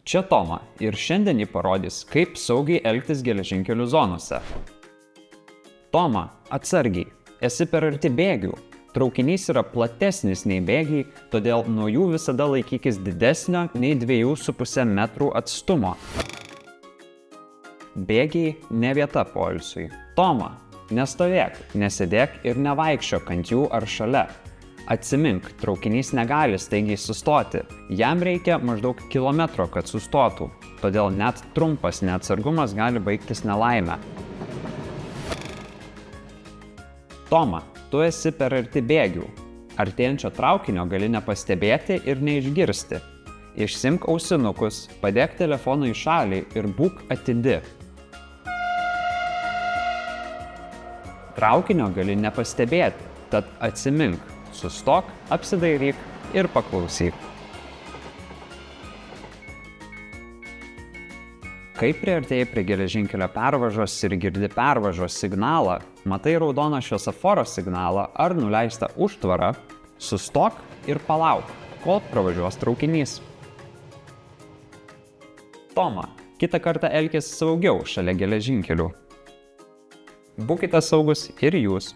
Čia Toma ir šiandien ji parodys, kaip saugiai elgtis geležinkelių zonose. Toma, atsargiai, esi per arti bėgių. Traukinys yra platesnis nei bėgiai, todėl nuo jų visada laikykis didesnio nei 2,5 metrų atstumo. Bėgiai ne vieta poilsiui. Toma, nestovėk, nesėdėk ir nevaikščiok ant jų ar šalia. Atsimink, traukinys negali staigiai sustoti. Jam reikia maždaug kilometro, kad sustotų. Todėl net trumpas neatsargumas gali baigtis nelaime. Toma, tu esi per arti bėgių. Artėjančio traukinio gali nepastebėti ir neišgirsti. Išsimk ausinukus, padėk telefoną į šalį ir būk atidi. Traukinio gali nepastebėti, tad atsimink, sustok, apsidairyk ir paklausyk. Kai priartėjai prie geležinkelio pervažos ir girdi pervažos signalą, matai raudoną šviesoforo signalą ar nuleistą užtvarą, sustok ir palauk, kol pravažiuos traukinys. Toma, kitą kartą elkis saugiau šalia geležinkelių. Būkite saugus ir jūs.